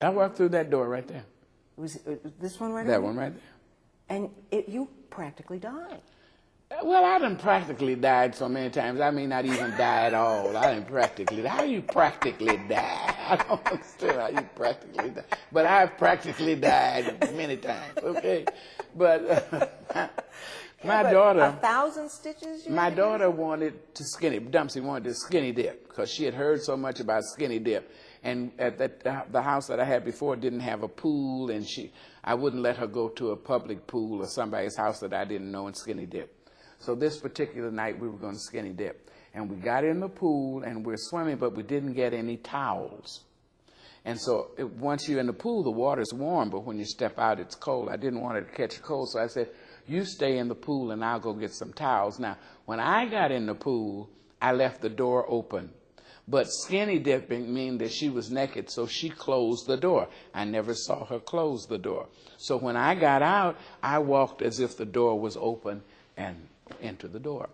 I walked through that door right there. Was this one right That over one here? right there. And you practically died. Well, I done practically died so many times. I may not even die at all. I done practically. How you practically die? I don't understand how you practically die. But I've practically died many times. Okay, but my daughter. 1,000 stitches. My daughter wanted to Dumpsy wanted to skinny dip because she had heard so much about skinny dip. And at the house that I had before didn't have a pool, and I wouldn't let her go to a public pool or somebody's house that I didn't know and skinny dip. So this particular night we were going to skinny dip. And we got in the pool and we're swimming, but we didn't get any towels. And so once you're in the pool, the water's warm, but when you step out, it's cold. I didn't want her to catch a cold, so I said, you stay in the pool and I'll go get some towels. Now, when I got in the pool, I left the door open. But skinny dipping means that she was naked, so she closed the door. I never saw her close the door. So when I got out, I walked as if the door was open and entered the door.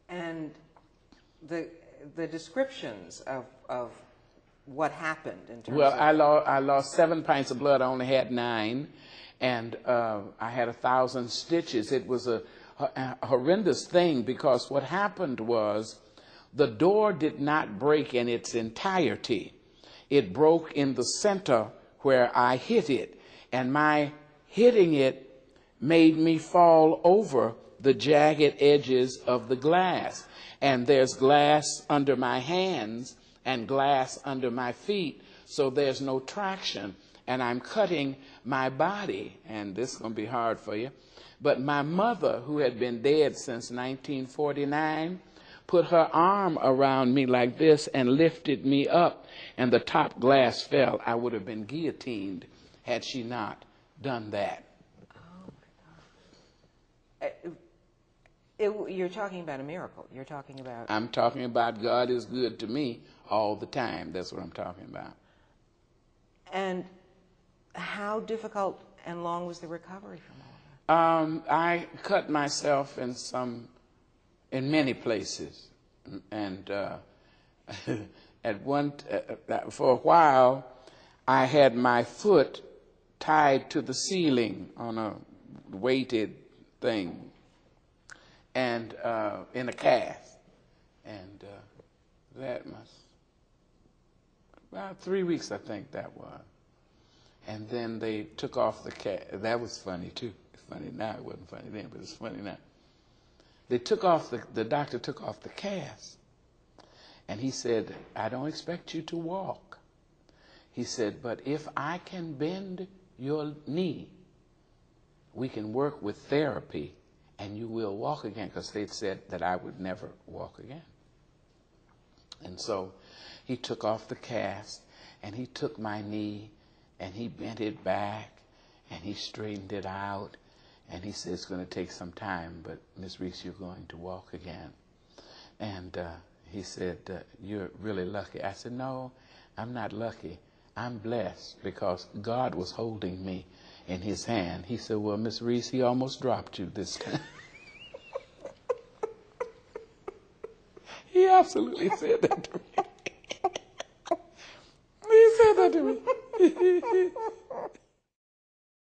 And the descriptions of what happened in terms Well, of... I lost 7 pints of blood. I only had 9. And I had 1,000 stitches. It was a horrendous thing because what happened was the door did not break in its entirety. It broke in the center where I hit it. And my hitting it made me fall over the jagged edges of the glass. And there's glass under my hands and glass under my feet, so there's no traction. And I'm cutting my body, and this is going to be hard for you. But my mother, who had been dead since 1949, put her arm around me like this and lifted me up, and the top glass fell. I would have been guillotined had she not done that. Oh, my God. You're talking about a miracle. You're talking about... I'm talking about God is good to me all the time. That's what I'm talking about. And how difficult and long was the recovery from all of that? I cut myself in many places, and for a while, I had my foot tied to the ceiling on a weighted thing, and in a cast, and that must about 3 weeks, I think that was. And then they took off the cast. That was funny too. It's funny now. It wasn't funny then, but it's funny now. They took off the doctor took off the cast, and he said, "I don't expect you to walk." He said, "But if I can bend your knee, we can work with therapy, and you will walk again," because they'd said that I would never walk again. And so he took off the cast, and he took my knee, and he bent it back, and he straightened it out, and he said, "It's going to take some time, but Miss Reese, you're going to walk again." And he said, "You're really lucky." I said, "No, I'm not lucky. I'm blessed because God was holding me in his hand." He said, "Well, Miss Reese, he almost dropped you this time." He absolutely said that to me. He said that to me.